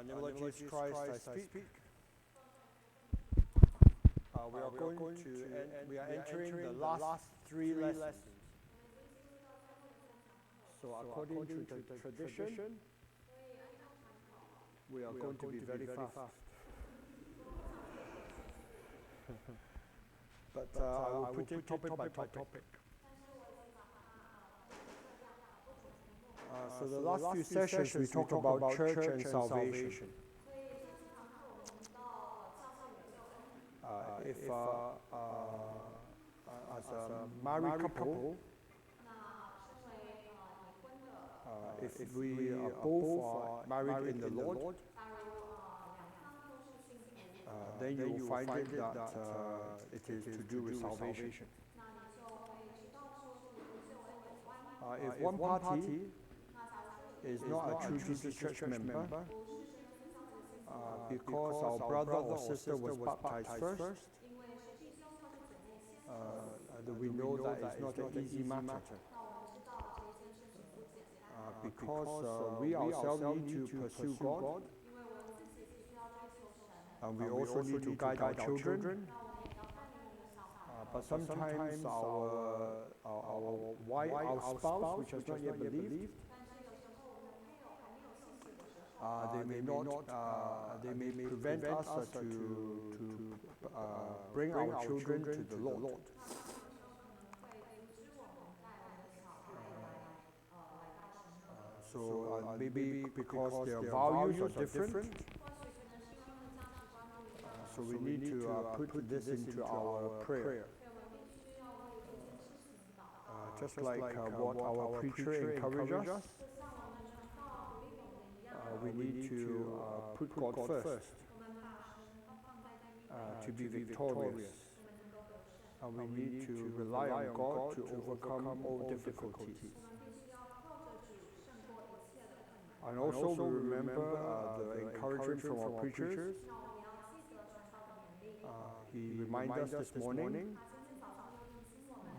In the name of Jesus Christ, I speak. We are entering the last three lessons. So according to the tradition, we are going to be very fast. But I will put it topic by topic. So the last few sessions we talked about church and salvation. If as a married couple, if we both are married in the Lord, then you will find it that it is to do with salvation. If one party is not a true Jesus Church member, because our brother or sister was baptized first, we know that it's not an easy matter. Because we ourselves need to pursue God, and we also need to guide our children. But sometimes our spouse, which has not yet believed, they may prevent us to bring our children to the Lord. So maybe because their values are different, so we need to put this into our prayer. Just like what our preacher encourages us, we need to put God first, to be victorious. And we need to rely on God to overcome all difficulties. And also we remember the encouragement from our preachers. He reminded us this morning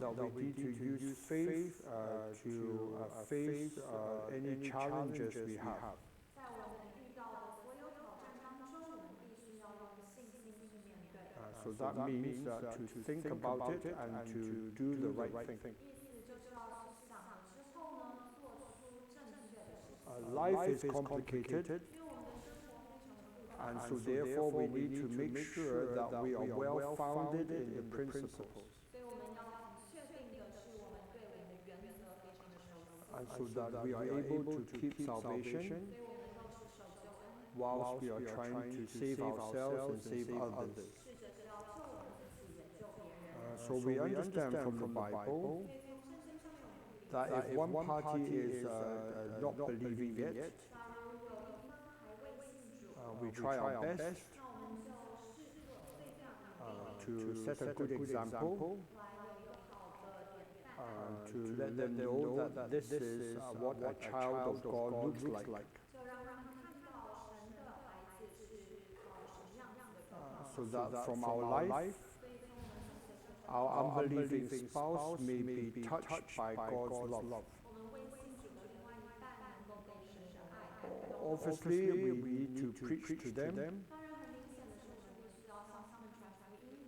that we need to use faith to face any challenges we have. So that means to think about it and to do the right thing. Life is complicated, and so therefore we need to make sure that we are well founded in the principles. And so that we are able to keep salvation whilst we are trying to save ourselves and save others. So we understand from the Bible that if one party is not believing yet, we try our best to set a good example, to let them know that this is what a child of God looks like. So that from our life, our unbelieving spouse may be touched by God's love. Obviously, we need to preach to them,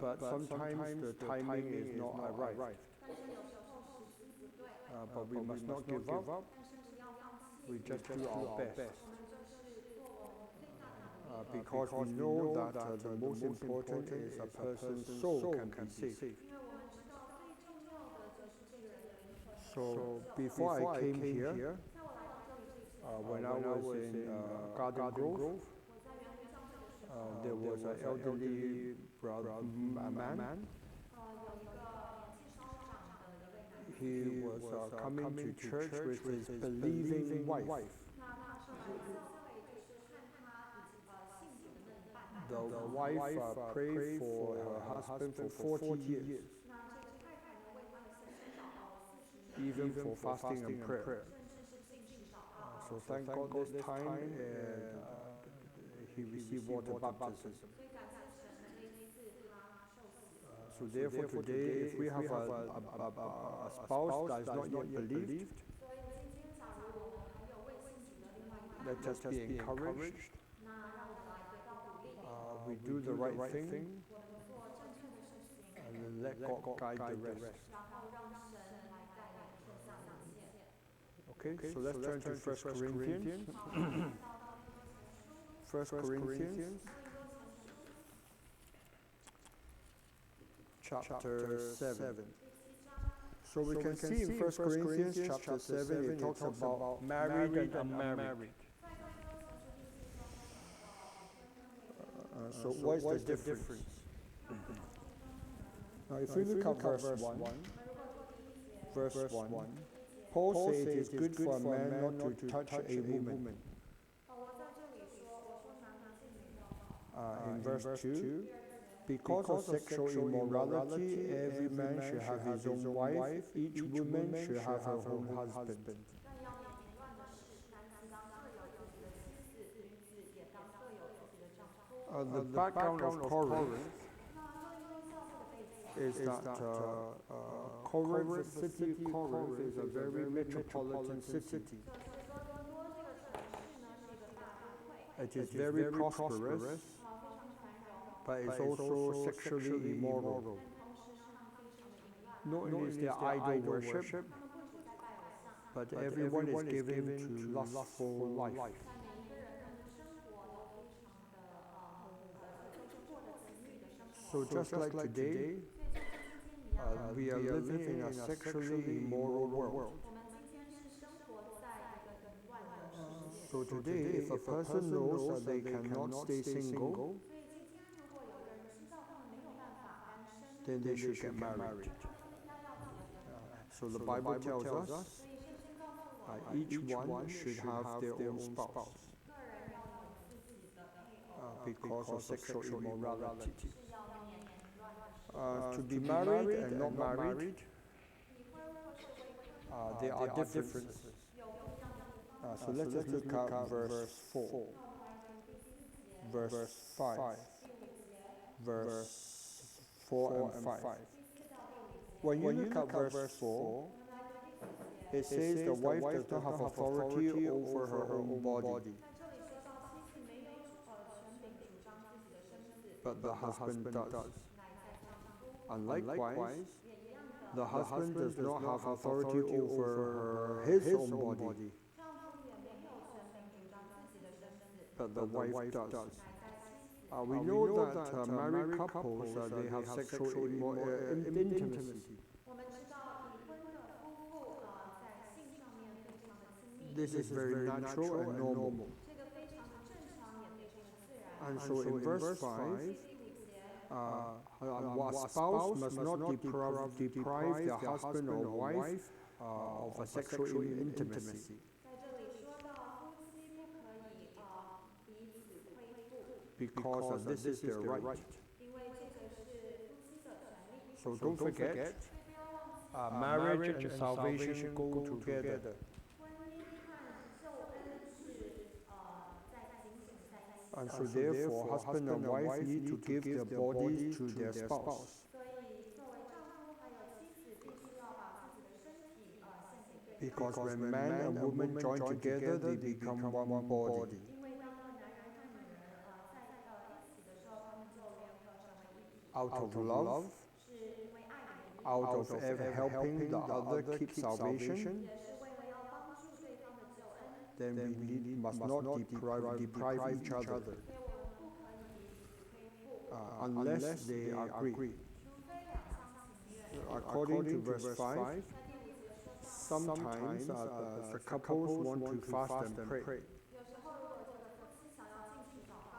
but sometimes the timing is not right. But we must not give up. We just do our best. Because we know that the most important is a person's soul can be saved. So before I came here, when I was in Garden Grove, there was an elderly man. He was coming to church with his believing wife. The wife prayed for her husband for 40 years, even for fasting and prayer. So thank God this time he received water baptism. So therefore today, if we have a spouse that is not yet believed, let us be encouraged We do the right thing, and then let God guide the rest. Okay, so let's turn to 1 Corinthians. 1 Corinthians chapter 7. So we can see in 1 Corinthians chapter 7, it talks about married and unmarried. So what is the difference? Now if we look at verse 1, Paul says it is good for a man not to touch a woman. In verse 2, because of sexual immorality, every man should have his own wife, each woman should have her own husband. The background of Corinth is that Corinth, the city of Corinth, is a very metropolitan city. It is very prosperous, but it's also sexually immoral. Not only is there idol worship, but everyone is given to lustful life. So just like today, we are living in a sexually immoral world. So today, if a person knows that they cannot stay single, then they should get married. So the Bible tells us each one should have their own spouse because of sexual immorality. To be married and not married, there are differences. So let's just look at verse 4, verse 5, verse 4 and 5. When you look at verse 4, it says the wife does not have authority over her own body, but the husband does. And likewise, the husband does not have authority over his own body, but the wife does. We know that married couples, they have sexual intimacy. This is very natural and normal. And so in verse 5, a spouse must not deprive their husband or wife of a sexual intimacy. Because this is their right. So don't forget, marriage and salvation go together. And so therefore, husband and wife need to give their bodies to their spouse. Because when man and woman join together, they become one body. Out of love, out of helping the other keep salvation, then we must not deprive each other unless they agree. According to verse 5, sometimes the couples want to fast and pray.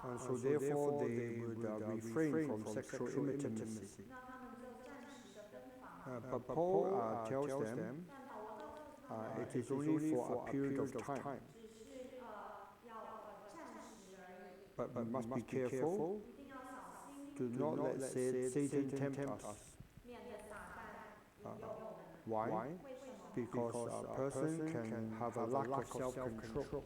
And so therefore they would refrain from sexual intimacy. But Paul tells them it is only for a period of time. But we must be careful. Do not let Satan tempt us. Why? Because a person can have a lack of self-control.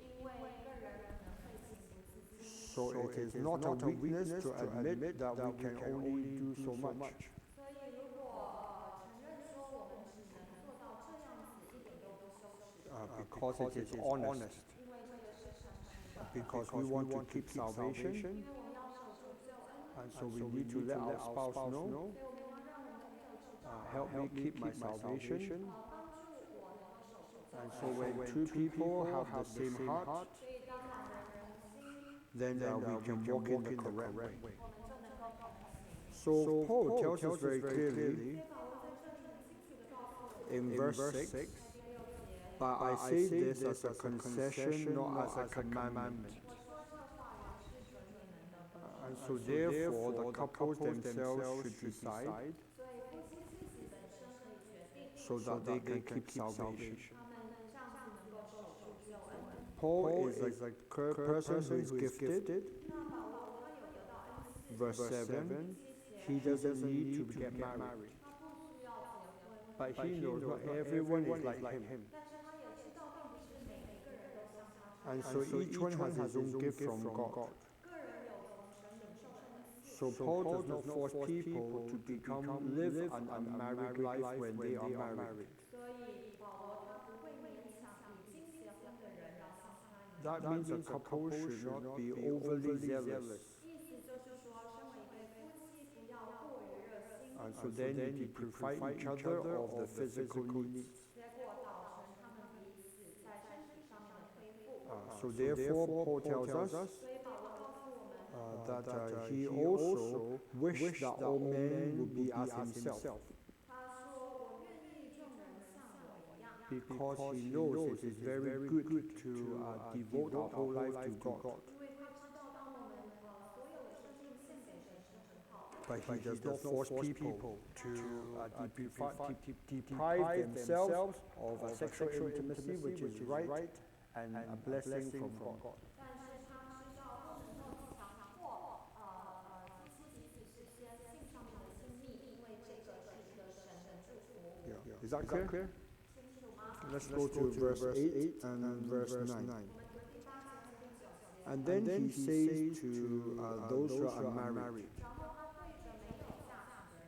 So it is not a weakness to admit that we can only do so much. Because it is honest. because we want to keep salvation, 因为我们要守住救恩， and so we need to let our spouse know, 所以我们要让我们的配偶知道， help me keep my salvation. 帮助我能够守住救 And 恩。 so when two people have the same heart, 所以当两个人同心， then we can walk in the correct way. 我们就能够同行。 So Paul tells us very clearly 所以保罗在这里很清楚地告诉我们， in verse 6, 在第6节， but I say this as a concession, not as a commandment. 我说这话原是准你们的本 And so therefore the couples themselves should decide 所以夫妻自己本身可以决定， so that they can keep salvation. 他们这样子能够守住救恩。 Paul is a person who is gifted. 那保罗他有得到恩赐， Verse 7, he doesn't need to get married. 他不需要结婚， But he knows not everyone is like him. 但是他也知道并不是每一个人都像他这 And 样， so each one has his own gift from God. 个人有从神领受的恩赐。 So Paul does not force people to live an unmarried life when they are married. 所以保罗他不会勉强已经结婚的人要像他一样。 That means a couple should not be overly zealous. 意思就是说，身为一对夫妻，不要过于热心， And so then they deprive each other of the physical needs. 结果导成他们彼此在身体上面的恢复。 So therefore Paul tells us 所以保罗告诉我们， that he also wished that all men would be as himself, 他说：“我愿意众人像我一样， because he knows it is very good to devote our whole life to God. 因为他知道，当我们所有的生命献给神是很好的。 But he does not force people to deprive themselves of a sexual intimacy, which is right and a blessing from God. 但是他知道不能够强迫夫妻彼此之间性上面的亲密，因为这个是一个神的祝福。 Yeah. Is that clear? 清楚吗？ Let's go to verse 8 and verse 9. 我们读第8节和第9节。 And then he says to those who are unmarried, 然后他对着没有嫁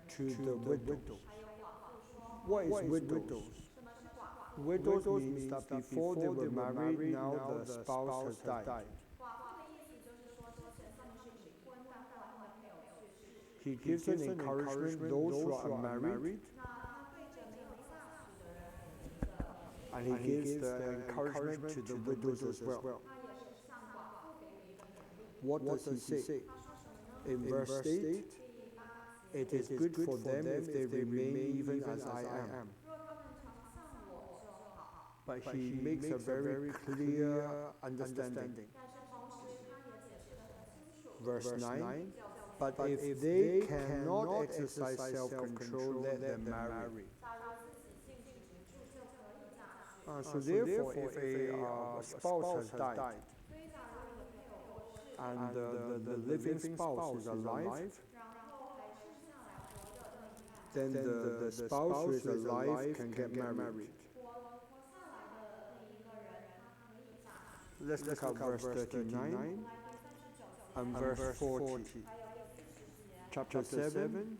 娶 to 的 the 人， widows. 还有寡妇说： What is widows? 什么是寡妇？ Widows means that before they were married, now the spouse has died. 寡妇的意思就是说，之前他们是已婚，但后来他们配偶去世。 He gives an encouragement those who are unmarried, 那他对着没有嫁娶的人给予的， and he gives the encouragement to the widows as well. 他也是向寡妇给予一个勉励。 What does he say? 他说什么呢？ In verse 8, 第8节， it is good for them if they remain even as I am. 若他们常像我就好。 But he makes a very clear understanding. 但是同时他也解释得很清楚。 Verse 9, but if they cannot exercise self-control, let them marry. 假如自己性情不住，就可以嫁娶。 So therefore, if a spouse has died 所以假如你的配偶过世， and the living spouse is alive, 然后还剩下来活着的另一半， then the spouse who is alive can get married. 活下来的那一个人，他可以嫁娶。 Let's look at verse 39来第39节， and verse 40. 还有第40节， Chapter 7, 7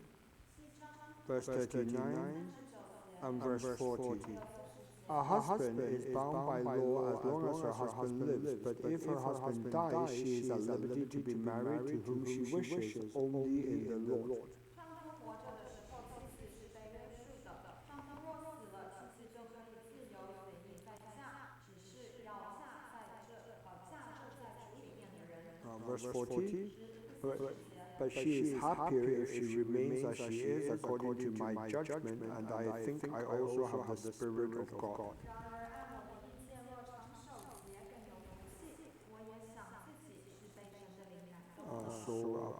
章 verse 39 39 and verse 40. A husband is bound by law as long as her husband lives, but if her husband dies, she is at liberty to be married to whom she wishes, only in the Lord. 丈夫活着的时候，妻子是被约束的；丈夫若死了，妻子就可以自由随意再嫁，只是要嫁这在主里面的人。Verse 40, but she is happier if she remains as she is according to my judgment, and I think I also have the Spirit of God. 然而按我的意见，若长守节更有福气。我也想自己是被神的灵感动的。 So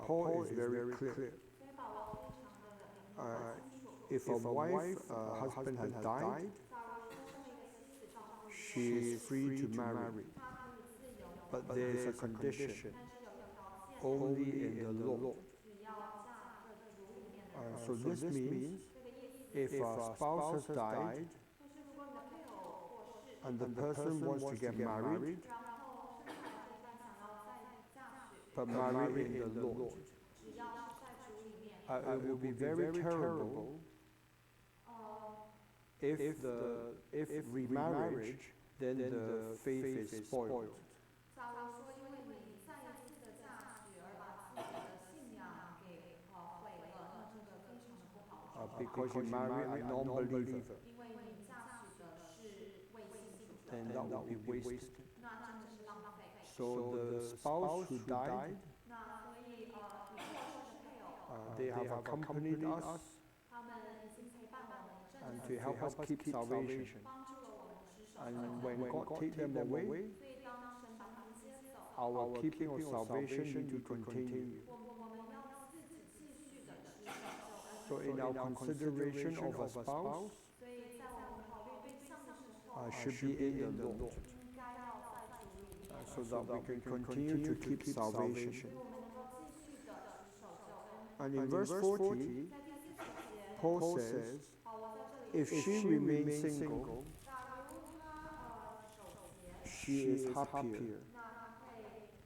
Paul is very clear. 所以保罗非常的明白清楚。 If a wife, husband has died, 假如说这么一个妻子丈夫 she is free to marry, 他可以自由地 but there is a condition, 但是有个条件， only in the Lord. 只要嫁这主里面的人。 So this means 这个意思 if a spouse has died 就是如果你的配偶过世， and the person wants to get married, 然后剩下来这一半想要再嫁娶， but marry in the Lord, 只要是在主里面， it will be very terrible 呃， if remarriage, then the faith is spoiled. 假如说因 because you marry a non-believer, 因为你嫁娶的是未信主的， then that would be wasted. 那真的是浪费。 So the spouse who died, 那所以已过世的配偶， they have accompanied us 他们已经陪伴我们一阵 and 子， to help us keep salvation. 帮助了我们持守 And 救 when 恩。 God take them away, 所以当神把他们接走， our keeping of salvation need to continue. 我们要自己继续的持守救恩。 So in our consideration of a spouse, 所以在我们考虑对象的时候， should be in the Lord, 应该要在主里面， so that we can continue to keep salvation. 我们能够继续的持守救恩。 And in verse 40, 在第40节， Paul says, 好，我在这里， if she remains single, 假如他守节， she is happier. 那他会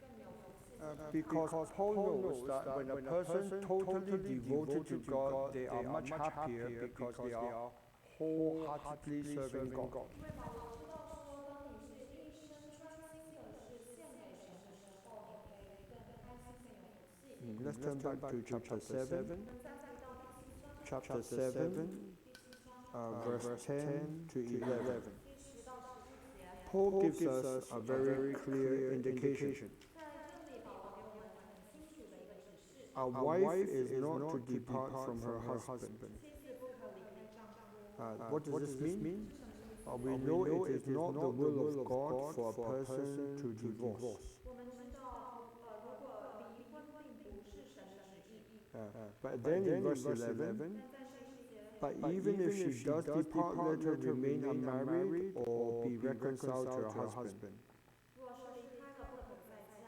更有福气。 Because Paul knows that when a person totally devoted to God, they are much happier because they are wholeheartedly serving God. 因为保罗知道说，当你是一生专心的是献给神的时候，你可以更开心、更有福气。 Let's turn back to chapter 7. 我们再回到第7章， Chapter 7, 第7章 verse 10 to 11. 第10到11节， Paul gives us a very clear indication. 在这里保罗给我们很清楚的一个指示： A wife is not to depart from her husband. 妻子不可离开丈夫。 What does this mean? We know it is not the will of God for a person to divorce. 我们知道，如果离婚并不是神的旨意。 But then in verse 11, 但在11节， but even if she does depart, let her remain unmarried or be reconciled to her husband. 若是离开了，不可再嫁，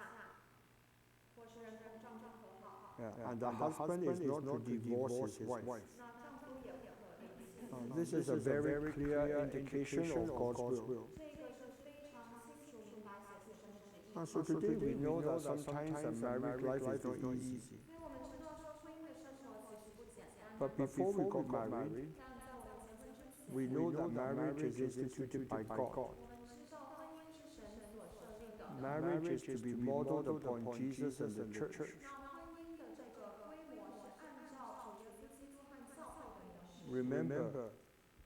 或是人同丈夫和好， And the husband is not to divorce his wife. 那丈夫也不可离弃。 This is a very clear indication of God's will. 这个是非常清楚明白写出神的旨意。 So today we know that sometimes a married life is not easy. 所以我们知道说婚姻的生活其实不简单。 But before we got married, 但在我们结婚之前， we know that marriage is instituted by God. 我们知道婚姻是神所设立的。 Marriage is to be modeled upon Jesus and the church. 那婚姻的这个规模是按照主耶稣基督和教会的模式。 Remember,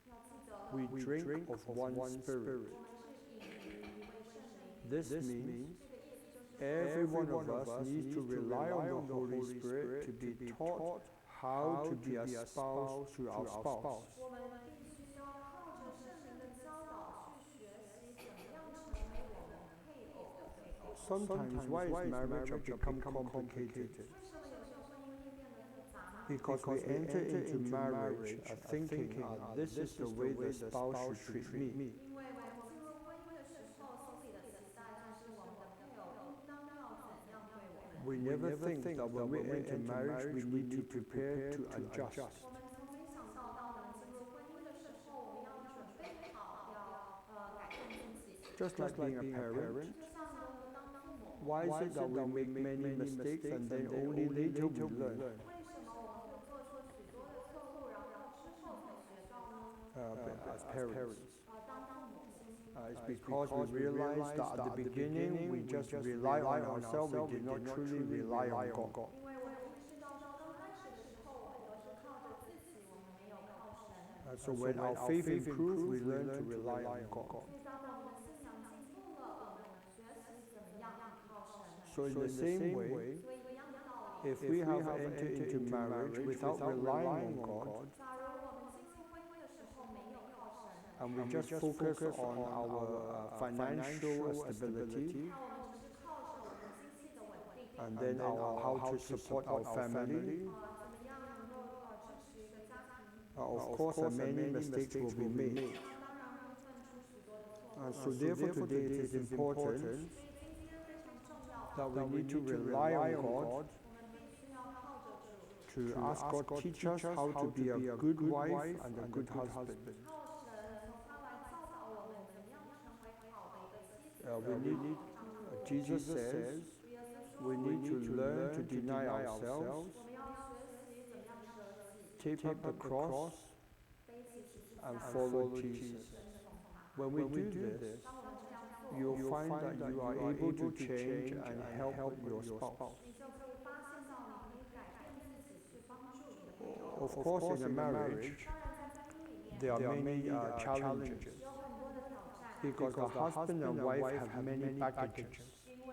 要记得， we drink of one spirit. 我们是饮于一位圣灵。 This means 这个意思就是 every one of us needs to rely on the Holy Spirit to be taught how to be a spouse to our spouse. 我们必须要靠着圣灵的教导去学习怎么样成为我们配偶的配偶。 Sometimes why is marriage become complicated? 为什么有时候婚姻会变得复杂呢？ Because we enter into marriage thinking, this is the way the spouse should treat me. 因为我们进入婚姻的时候，心里的期待就是我们的配偶应当要怎样对我们。 We never think that when we enter marriage, we need to prepare to adjust. 我们从没想到，当我们进入婚姻的时候，我们要准备好要改变自己。 Just like being a parent, 就像如何当父母， why is it that we make many mistakes and then only later we learn? 为什么我们会做出许多的错误，然后之后才学到呢？As parents. 当父母亲。 It's because we realize that at the beginning we just rely on ourselves, we did not truly rely on God. 因为我们意识到说，刚开始的时候，我们都是靠着自己，我们没有靠神。 So when our faith improves, we learn to rely on God. 所以当我们的信仰进步了，我们学习怎么样依靠神。 So in the same way, 所以一样的道理， if we have entered into marriage without relying on God, 假如我们进入婚姻的时候没有靠神， and we just focus on our financial stability, 那我们只是靠着我们经济的稳定， and then how to support our family, 怎么样能够支持一个家庭， of course many mistakes will be made. 那当然会犯出许多的错误。 So therefore today it is important 所以今天非常重要， that we need to rely on God 我们必须要靠着主， to ask God teach us how to be a good wife and a good husband. 靠神从他来教导我们怎么样成为好的一个妻子。 We need, Jesus says, we need to learn to deny ourselves, 我们要学习怎么样舍己， take up the cross, 背起十字 and 架， follow Jesus. 跟从他。 When we do this, 当我们这样做， you'll find that you are able to change and help your spouse. 你就可以发现到你可以改变自己，去帮助你的配偶。of course, in a marriage, 当然在婚姻里面 there are many challenges 有很多的挑战， because the husband and wife have many baggages. 因为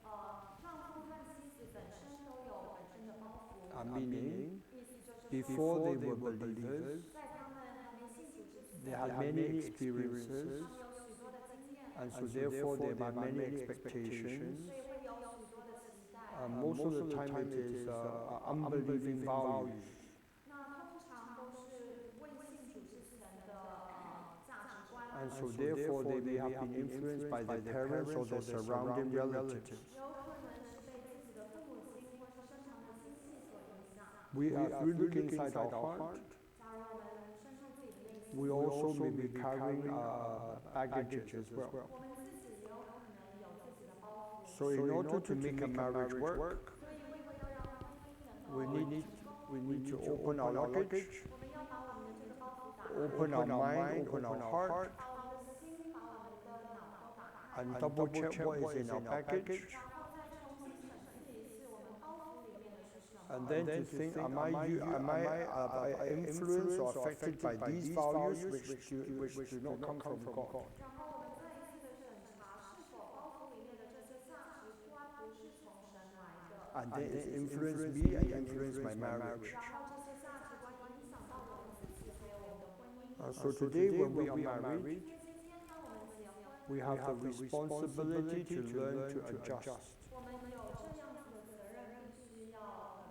丈夫和妻子本身都有本身的包袱， Meaning, 意思就是说 before they were believers, 在他们还没信主之 they 前， had many experiences, 他们有许多的经验， and so therefore they had many expectations. 所以会有许多的期待。 Most of the time it is unbelieving values. 那通常都是未信主之前的价值观， And so therefore they may have been influenced by their parents or their surrounding relatives. 有可能是被自己的父母亲或是身旁的亲戚所影响。 We if we look inside our heart, 假如我们深入自己的内心， we also may be carrying baggages as well. 我们自己也有可能有自己的包袱。 So in order to make a marriage work, 所以为了要让婚姻能 we 够 need 成功， we need to open our luggage, 我们要把我们的这个包袱打开， open our mind, open our heart, 把我们的心、把我们的脑都打开， and double check what is in our baggage, 然后再重新审视一次我们包袱里面的是什么。 and then to think, am I influenced or affected by these values which do not come from God? 然后我们再一次的审查，是否包袱里面的这些价值观不是从神来的， And then it influenced me and influenced my marriage. 然后这些价值观影响到我们自己还有我们的婚姻。 So today when we are married, 因为今天当我们结婚， we have the responsibility to learn to adjust. 我们有这样子的责任，必须要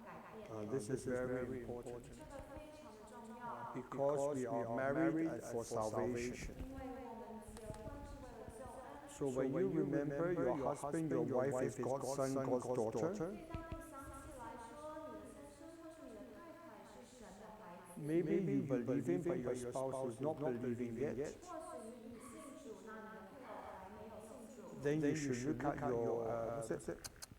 改变。 This is very important 这个非常的重要， because we are married for salvation. 因为我们结婚是为了救恩。 So when you remember your husband, your wife is God's son, God's daughter, 所以当你想起来说你的先生或是你的太太是神的孩子， maybe you believing but your spouse is not believing yet, 或许你已信主，那你的配偶还没有信主， then you should look at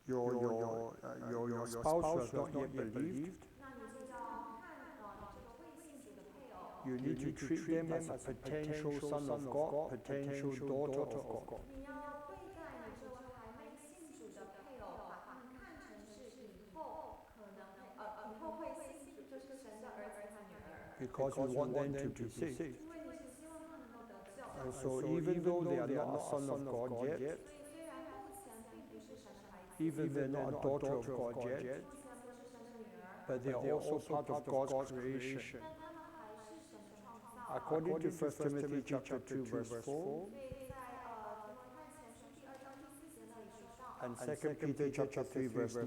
your spouse who has not yet believed. 那你就要看你这个未信主的配偶， You need to treat them as a potential son of God, potential daughter of God. 你要对待你这位还没信主的配偶，把他们看成是以后可能以后会信主，就是神的儿子和女儿， Because you want them to be saved. 因为你是希望他能够得救。 And so even though they are not a son of God yet, 所以虽然目前并不是神的孩子， even they're not a daughter of God yet, 目前不是神的女儿， but they are also part of God's creation. 但他们还是神的创造。 According to 1 Timothy chapter 2 verse 4所以在提摩太前书2章4节那里说到， and 2 Peter chapter 3 verse 9,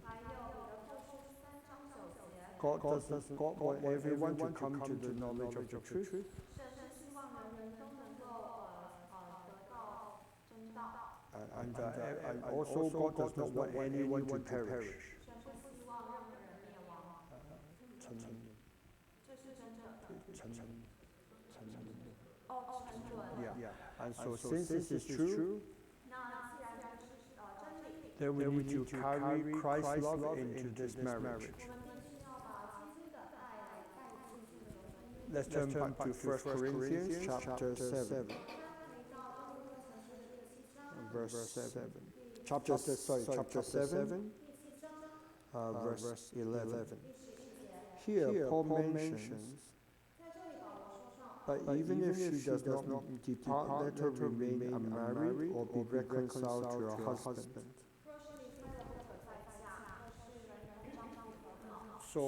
还有彼得后书3章9节， God want everyone to come to the knowledge of the truth. 神是希望人人都能够得到真道， And also God does not want anyone to perish. 神不希望任何人灭亡，这是真的。沉沦。 Yeah. And so since this is true, 那既然这是真理， then we need to carry Christ's love into this marriage. 我们必须要把基督的爱来带进这个婚姻。 Let's turn back to 1 Corinthians chapter 7, 回到哥林多前书的第7章， verse 7. Chapter 7, 第7章 verse 11. 第11节， Here Paul mentions, 在这里保罗说到， but even if she does not depart, let her remain unmarried or be reconciled to her husband. 若是离开了不可再嫁，或是人人丈夫和好。 So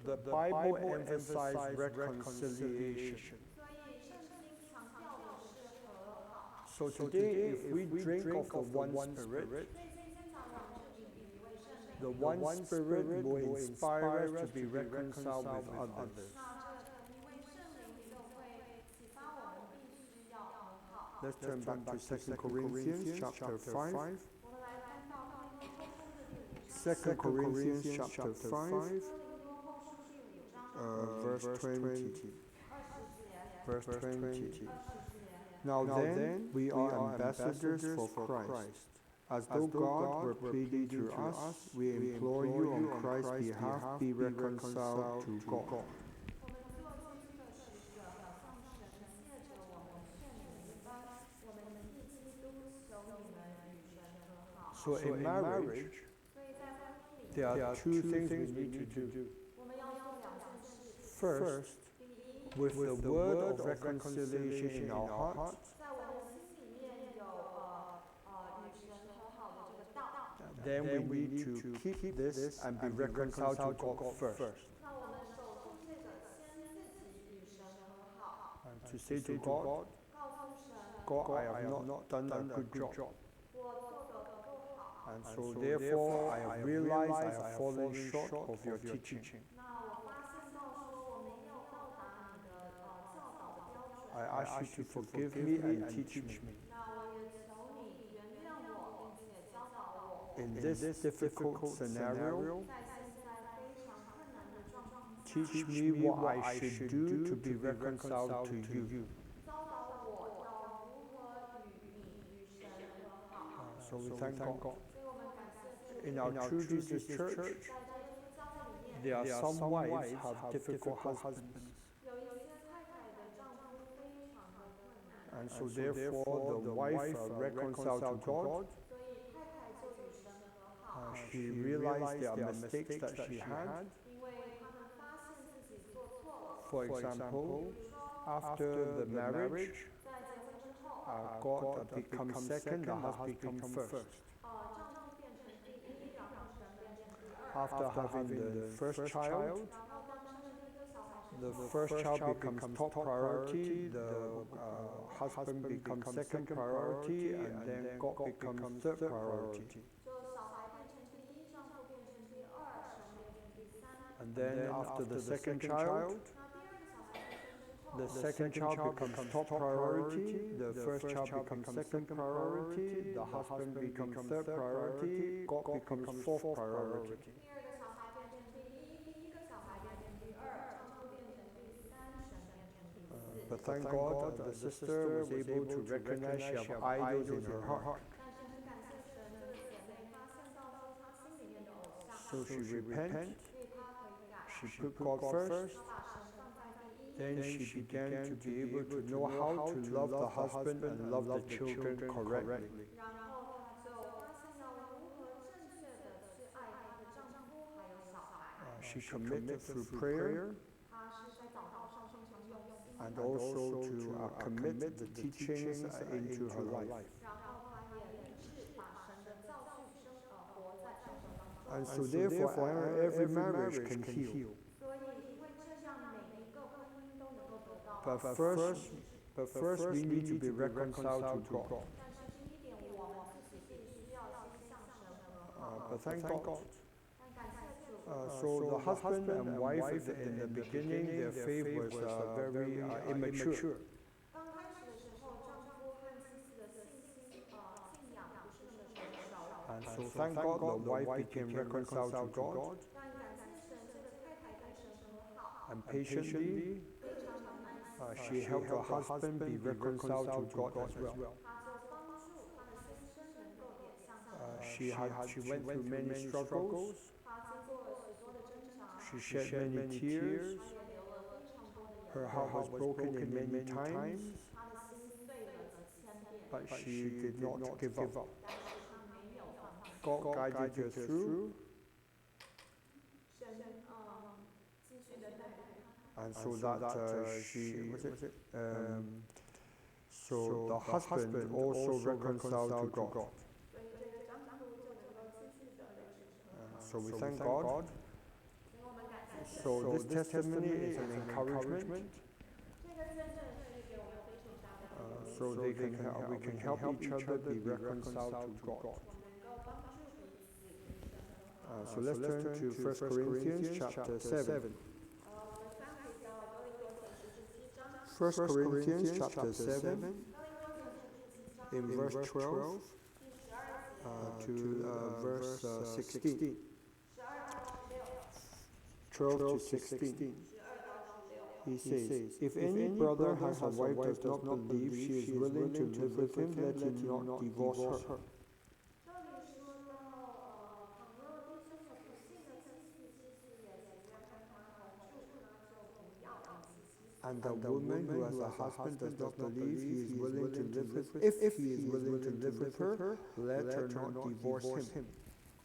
the Bible emphasizes reconciliation. 所以圣经强调的是和好。 So today, if we drink of the one Spirit, 所以今天早上我们是以一位圣灵， the one Spirit will inspire us to be reconciled with others. 那这一位圣灵就会启发我们必须要和好。 Let's turn back to 2 Corinthians chapter 5. 我们来看到哥林多后书的第5章， 2 Corinthians chapter 5, 哥林多后书第5章verse 20. 20节， Verse 20. 20节。 Now then, we are ambassadors for Christ. As though God were pleading through us, we implore you on Christ's behalf, be reconciled to God. 我们做基督的使者，好像神借着我们劝你们一般，我们替基督求你们与神和好。 So in marriage, 所以在婚姻里， there are two things we need to do. 我们要做2件事。First, with the word of reconciliation in our hearts, 在我们的心里面有与神和好的这个道。then we need to keep this and be reconciled to God first. 那我们守住这个，先自己与神和好， And to say to God, 告诉神， God, I have not done a good job. 我做得不够好。 And so therefore I have realized I have fallen short of your teaching. 那我发现到说我没有到达你的教导的标准。 I ask you to forgive me and teach me. 那我也求你原谅我，并且教导我。 In this difficult scenario, 在现在非常困难的状况下， teach me what I should do to be reconciled to you. 教导我要如何与神和好。 So we thank God. 所以我们感谢主。 In our True Jesus Church, 在耶稣教会里面， there are some wives have difficult husbands. 有一些太太的丈夫非常的困难， And so therefore the wife reconciled to God. 所以太太就与神和好， She realized there are mistakes that she had. 因为他们发现自己做错了。 For example, after the marriage, 在结婚之后， God becomes second, the husband becomes first. 丈夫变成第一，然后神变成第二。 After having the first child, 然后当生了第一个小孩之 the 后， first child becomes top priority, the husband becomes second priority, and then God becomes third priority. 就小孩变成第一，丈夫变成第二，神变成第三。 And then after the second child, 那第二个小孩出生之后， the second child becomes top priority, the first child becomes second priority, the husband becomes third priority, God becomes fourth priority. 第二个小孩变成第一，第一个小孩变成第二，丈夫变成第三，神变成第四。 But thank God the sister was able to recognize she has idols in her heart. 但是很感谢神，这个姐妹发现到说她心里面的偶像， So she repents, 所以她悔改， she put God first, 她把神放在第一。 then she began to be able to know how to love the husband and love the children correctly. 然后她就发现要如何正确的去爱她的丈夫还有小孩。 She committed through prayer 她是在祷告上非常用心， and also to commit the teachings into her life. 然后她也立志把神的教训活在生活当中。 And so therefore every marriage can heal. 所以因为这样每一个婚姻都能够得到。 But first we need to be reconciled to God. 但是第一点，我们自己必须要先向神和好。 But thank God. 但感谢主， So the husband and wife in the beginning, their faith was very immature. 刚开始的时候，丈夫和妻子的信仰不是那么成熟。 And so thank God the wife became reconciled to God 但感谢神，这个太太跟神和好， and patiently 非常的耐心， she helped her husband be reconciled to God as well. 她就帮助她的先生能够也向神。 She went through many struggles. 她经过了许多的挣扎， She shed many tears. 她也流了非常多的眼 Her 泪， heart was broken in many times, 她的心碎了几千遍， but she did not give up. 但是她没有放弃。 God guided her through, 神继续的带领她。 and so that so the husband also reconciled to God. 所以这个丈夫就能够继续的认识神。 So we thank God. 所以我们感谢神。 So this testimony is an encouragement, 这个见证是给我们非常大的鼓励， so we can help each other be reconciled to God. 我们能够帮助彼此与神和好。 So let's turn to 1 Corinthians chapter 7. 我们翻回到哥林多前书第7章， 1 Corinthians chapter 7, 哥林多前书第7章 in verse 12第12 to verse 16. 12到16 12 to 16. 12到16 He says, if any brother has a wife does not believe she is willing to live with him, let him not divorce her. 这里说到，倘若弟兄有不信的妻子，妻子也情愿跟他同住，那就不要离弃妻子。 And the woman who has a husband does not believe he is willing to live with her. If he is willing to live with her, let her not divorce him.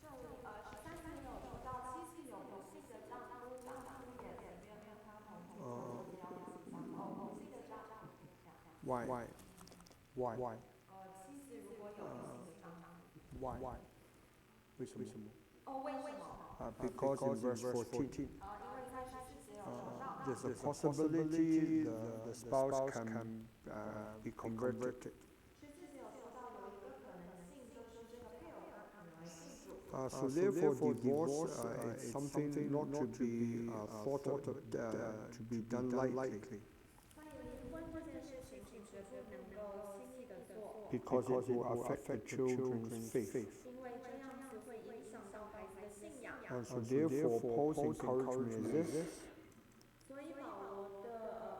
这里13节有说到，妻子有不信的丈夫，丈夫也情愿跟他同 Why? Why? 妻子如果有性的障碍。Why? 为什么？为什么？ Because in verse 14, 因为在14节有说到， there's a possibility the spouse can be converted. 14节有说到有一个可能性，就是这个配偶他可能会信主。So therefore, divorce is something not to be thought of, to be done lightly. 所以离婚这件事情是绝不能够轻易的做， Because it will affect the children's faith. 因为这样子会影响到孩子的信仰。 And so therefore, Paul's encouragement is this, 所以保罗的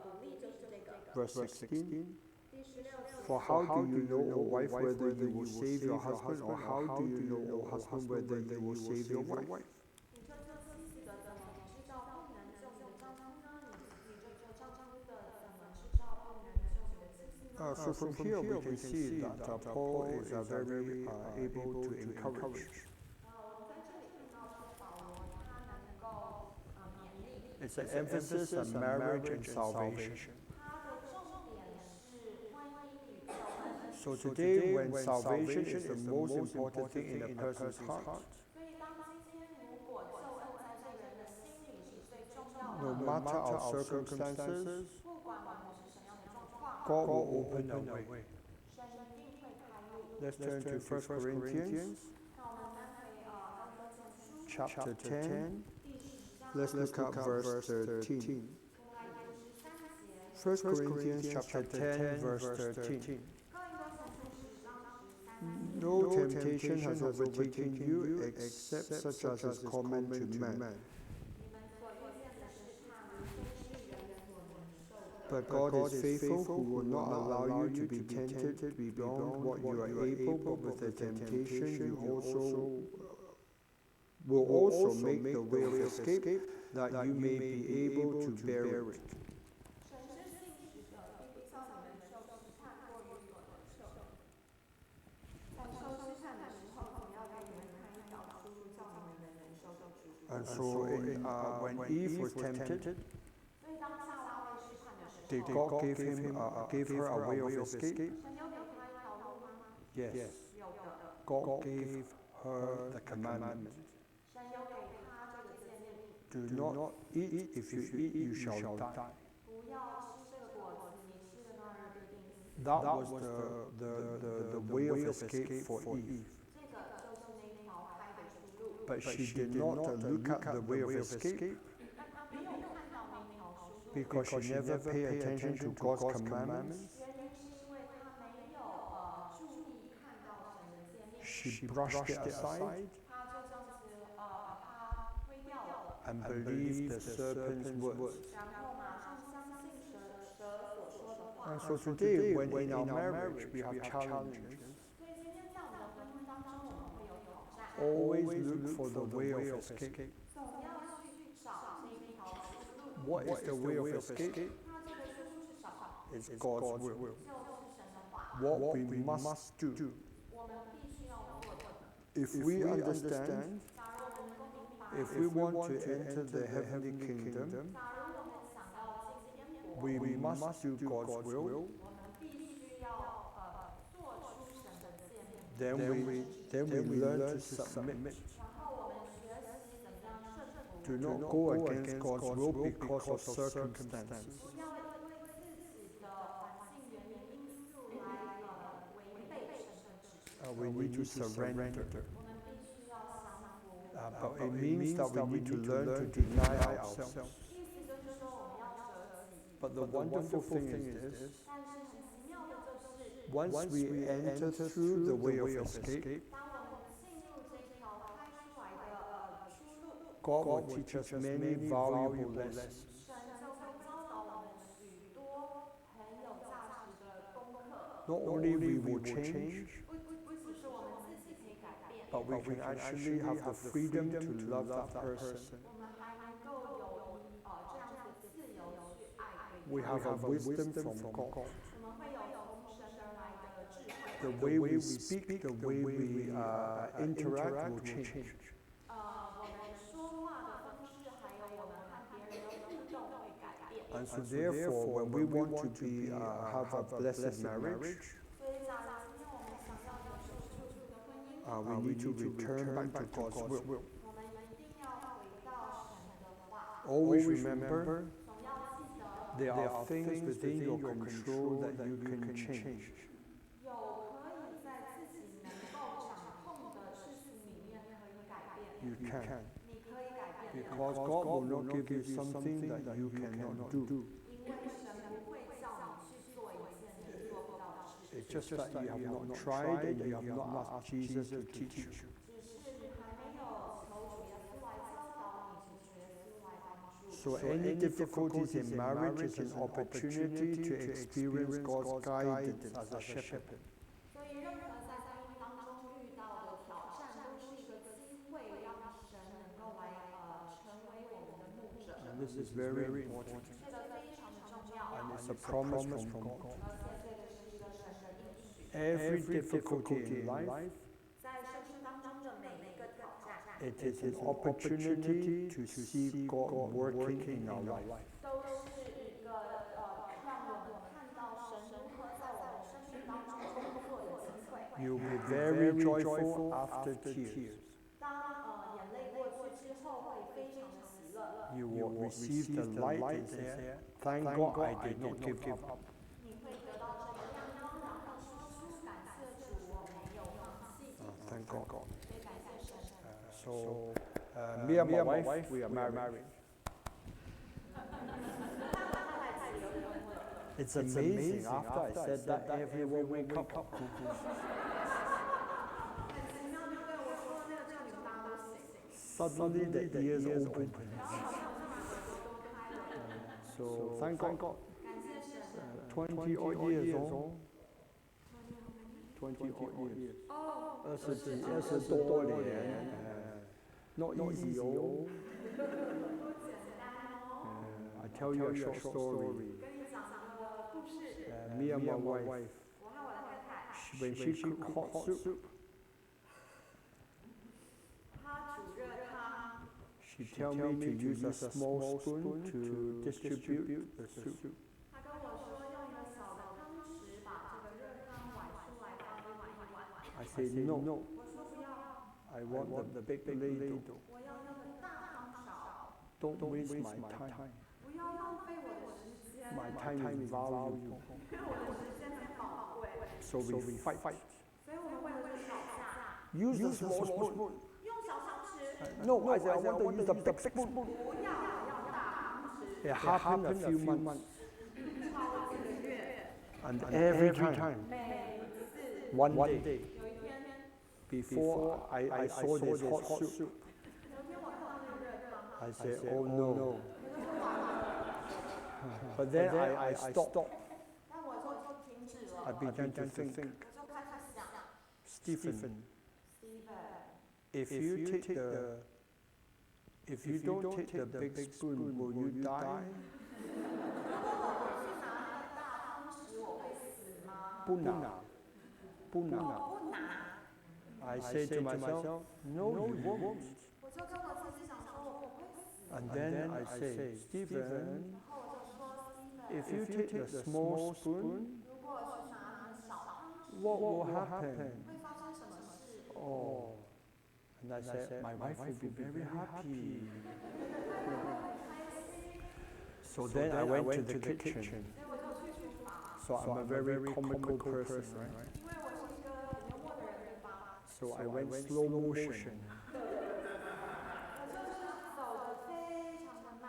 鼓励就是这个。 verse 16. 第16节。 For how do you know, O wife, whether you will save your husband, or how do you know, O husband, whether you will save your wife? 你这做妻子的怎么知道不能救你的丈夫呢？你这做丈夫的怎么知道不能救你的妻子呢？ So from here we can see that Paul is very able to encourage. 我们在这里看到是保罗他能够勉励。 It's an emphasis on marriage and salvation. 他的重点是婚姻与救恩。 So today, when salvation is the most important thing in a person's heart, 所以当今天如果救恩在这个人的心里是最重要 no 的， matter our circumstances, 不管我们是什么样的状况， God will open a way. 神一定会开路。 Let's turn to 1 Corinthians 那我们翻回哥林多前书 chapter 10. 第10章， Let's look at verse 13. 我们来读13节。 1 Corinthians chapter 10, verse 13. 哥林多前书10章13节。 No temptation has overtaken you except such as is common to man. 你们所遇见的试探，无非是人所能受的。 But God is faithful, who will not allow you to be tempted beyond what you are able, but with the temptation you will also make the way of escape, that you may be able to bear it. 神是信实的，并不叫你们受试探过于所能受。在受试探的时候，总要给你们开一条出路，叫你们能受得住。 And so when Eve was tempted, 所以当夏娃被试探的时 did 候， God gave her a way of escape? 神有给她一条路吗？ Yes. 有的。 God gave her the commandment. 神有给她这个诫命， Do not eat, if you eat, you shall die. 不要吃这个果子，你吃的那日必定死。 That was the way of escape for Eve. 这个就是那条开的出路。 But she did not look at the way of escape 但她没有看到那条出路， because she never paid attention to God's commandments. 原因是因为她没有注意看到神的诫命， She brushed it aside 她就这样子把它推掉了， and believed the serpent's words. 然后马上相信蛇所说的话。 And so today, when in our marriage we have challenges, 所以今天在我们的婚姻当中，我们会有挑战， always look for the way of escape. 总要去找那一条出路。 What is the way of escape? 那这个出路是什么？ It's God's will. 就是神的话， What we must do. 我们必须要做的。 If we understand, 假如我们能够明白， if we want to enter the heavenly kingdom, 假如我们想要进天国， we must do God's will. 我们必须要做出神的诫命， Then we learn to submit. 然后我们学习怎样顺服， Do not go against God's will because of circumstances. 不要因为自己的环境原因因素来违背神的指示。 We need to surrender. 我们必须要降服， But it means that we need to learn to deny ourselves. 意思就是说我们要舍己。 But the wonderful thing is this, 但是很奇妙的就是， once we enter through the way of escape, 当我们进入这条开出来的出路， God will teach us many valuable lessons. 神就会教导我们许多很有价值的功课。 Not only we will change, 不只是我们自己可以改变， but we can actually have the freedom to love that person. 我们还能够有这样子的自由去爱别人。 We have a wisdom from God. 我们会有从神而来的智慧。 The way we speak, the way we interact will change. 我们说话的方式，还有我们和别人的互动会改变。And so therefore, when we want to be have a blessed marriage, 所以，假如今天我们想要有受祝福的婚姻， we need to return back to God's will. 我们一定要回到神的话。 Always remember, 总要记得， there are things within your control that you can change. 有可以在自己能够掌控的事情里面可以改变。 You can. 你可以改变的， Because God will not give you something that you cannot do. 因为神不会叫你去做一件你做不到的事 It's 情。 just that you have not tried and you have not asked Jesus to teach you. 只是你还没有求主耶稣来教导你，求主耶稣来帮助。 So any difficulties in marriage is an opportunity to experience God's guidance as a shepherd. 所以，任何在婚姻当中遇到的挑战，都是一个机会，让神能够来成为我们的牧者。 And this is very important. 这个非常的重要， And it's a promise from God. 而且这个是一个神的应许。 Every difficulty in life, 在生命当中的每一个挑战， it is an opportunity to see God working in our life. 都是一个让我们看到神如何在我们生命当中工作的机会。 You'll be very joyful after tears. 当眼泪过去之后，会非常的喜乐。 You will receive the light and say, thank God I did not give up. 你会得到这个亮光，然后说出感谢主，我没有放弃。 Thank God. 所以感谢神。 So, me and my wife, we are married. It's amazing. After I said that, everyone wake up. 很奇妙，对不对？我说那个叫你们大家都醒。 Suddenly the ears open. 然后好像把耳朵都开了。 So thank God. 感谢神。 20 odd years old. 20 odd years. 哦， 20多年. Not easy, oh. 不简单哦。 I tell you a short story. 跟你讲一个故事。 Me and my wife, 我和我的太太， when she cooked hot soup, 她煮热汤， she tell me to use a small spoon to distribute the soup. 她跟我说用一个小的汤匙把这个热汤舀出来，倒一碗一碗。 I say no. 我说不要， I want the big ladle. 我要那个大汤勺， Don't waste my time. 不要浪费我的时间， My time is valuable. 因为我的时间很宝贵。 So we fight. 所以我们为了这吵架， Use the small spoon. 用小汤匙， No, I say I want to use the big spoon. 不要大汤匙。 It happened a few months. 超几个月， And every time, 每一次， one day, 有一天， before I saw this hot soup, 有一天我看到那个热汤， I said, oh no. 我就说完了， But then I stopped. 但我就停止了， I began to think, 我就开始想 Stephen, ，Steven， if you don't take the big spoon, will you die? 去拿那个大汤匙，我会死吗？不拿。不拿。 I said to myself, no, you won't. 我就跟我自己想说，我不会死。 And then I say, Stephen, 然后我就说 if ，Steven， you take the small spoon, 如果去拿那个小汤匙， what will happen? 会发生什么事？ Oh. And I said, my wife will be very happy. So then I went to the kitchen. 所以我就去厨房， So I'm a very comical person, right? 因为我是一个很幽默的人，对吧？ So I went slow motion. 我就是走得非常的慢，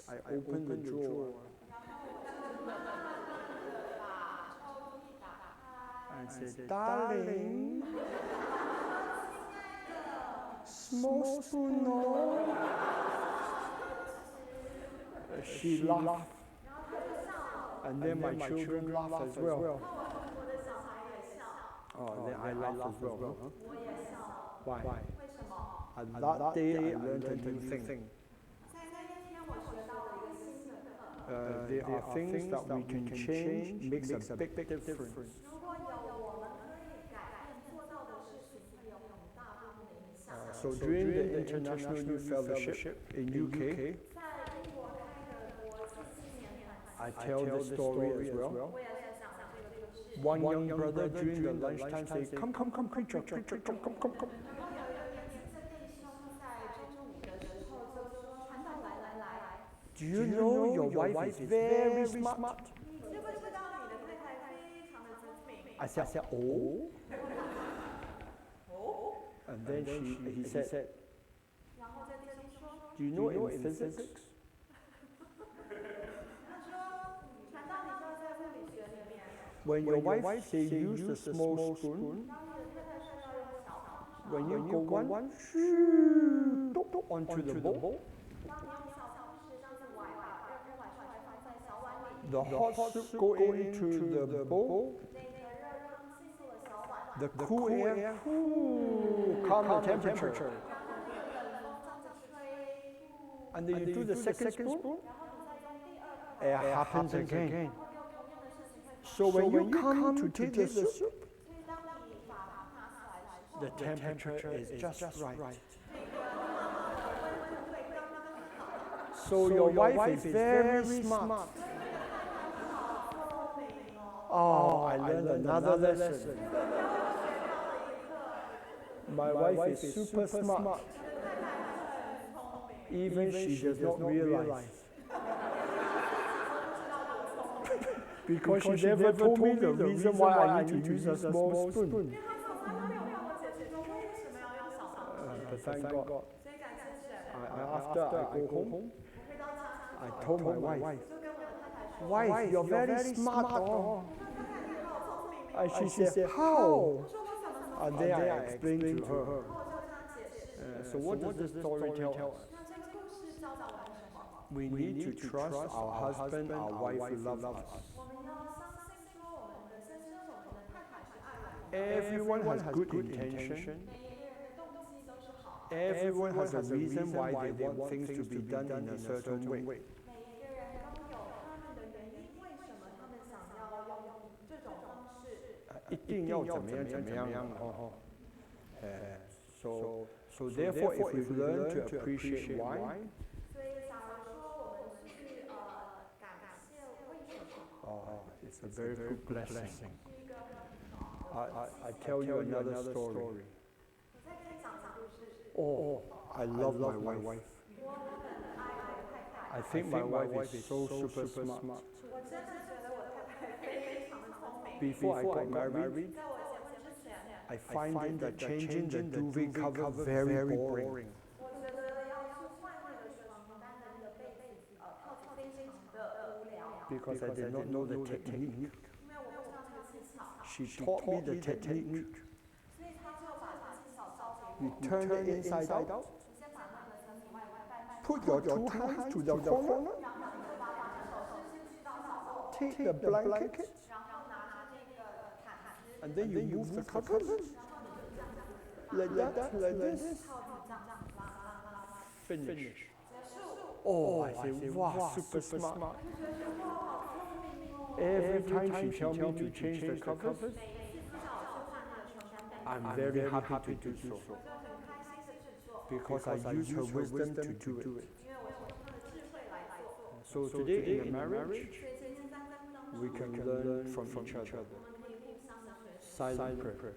I opened the drawer 然后我就慢慢的把抽屉打开， and said, darling, 亲爱的， small spoon, no. She laughed, 然后他就笑了， and then my children laughed as well. 我的小孩也笑， Oh, then I laughed as well. 我也笑了， Why? 为什么？ And that day I learned a new thing. 在那一天我学到了一个新的课， There are things that we can change, makes a big difference. 如果有我们可以改变做到的事情，会有很大部分的影响。 So during the International Youth Fellowship in UK, 在英国开的国际青 I tell the story as well. 我也是讲这个故事。 One young brother during the lunchtime say, come, preacher, come. 然后有一个年轻的弟兄在中午的时候就说：“传道来。” Do you know your wife is very smart? 你知不知道你的太太非常的聪明？ I said, oh. 哦。 And then he said, 然后这弟兄说 do you know in physics? 他说：“传道，你知道在物理学里面， When your wife say use the small spoon, 当你的太太说要用小方勺， when you go one, shoot, onto the bowl, 当你用小方式这样子崴把热空碗出来放在小碗里， the hot soup go into the bowl, 那个热汤进入了小碗， the cool air, calm the temperature. 然后那个冷风这样子吹， And then you do the second spoon, 然后你再用第二个， it happens again. 然后又同样的事情会发生。 So when you come to take the soup, 所以当你把汤拿出来的时候， the temperature is just right. 那个温度会刚刚好。 So your wife is very smart. 所以你的太太好聪明哦。 Oh, I learned another lesson. 我又学到了一课， My wife is super smart. 我的太太很聪明， Even she does not realize. 不知道多聪明。 Because she never told me the reason why I need to use a small spoon. 因为他从来都没有跟我解释说为什么要用小方式。 But thank God. 所以感谢神。 After I go home, 我回到家 I 之后， told my wife, 就跟我的太太说， wife, you're very smart. Oh. 太太你好聪明。 And she said, how? 我说我怎么聪 And 明？ then I explained to her. 然后我就跟他解释。 So what does this story tell us? 那这个故事教导我们什么？ We need to trust our husband, our wife who love us. 我们要相信说我们的先生、我们的太太是爱我们的。 Everyone has good intention. 每一个人的动机都是好的。 Everyone has a reason why they want things to be done in a certain way. 每一个人都有他们的原因，为什么他们想要用这种方式？一定要怎么样哦。So therefore, if we learn to appreciate why, 所以，假如说我们去感谢为什么， it's a very good blessing. 是一个很好。 I tell you another story. 我再跟你讲个故事。 Oh, I love my wife. 我很爱我的太太。 I think my wife is so super smart. 我真的觉得我太太非常的聪明。 Before I got married, 在我结婚之前， I find that changing the duvet cover very boring. 我觉得要去换那个床单的那个被子，套子非常的无聊。 Because I did not know the technique. 因为我不知道这个技巧， She taught me the technique. 所以他就把这个技巧教给 You 我。 turn it inside out, 你先把那个层里外带上， put your two hands to the corner, 然后你就把两只手伸进去到角落， take the blanket, 然后拿着这个毯子， and then you move the covers 然后你就这样子把 like this, 套子这样拉， finish. 结束。 Oh, I say, wow, super smart. 就觉得哇，好聪明哦！ Every time she tells me to change the covers, 每一次叫我去换那个床单被子， I'm very happy to do so 我就很开心的去做， because I use her wisdom to do it. 因为我用她的智慧来做。 So today in a marriage, 所以今天在婚姻当中， we can learn from each other. 我们可以互相的学习。Silent prayer.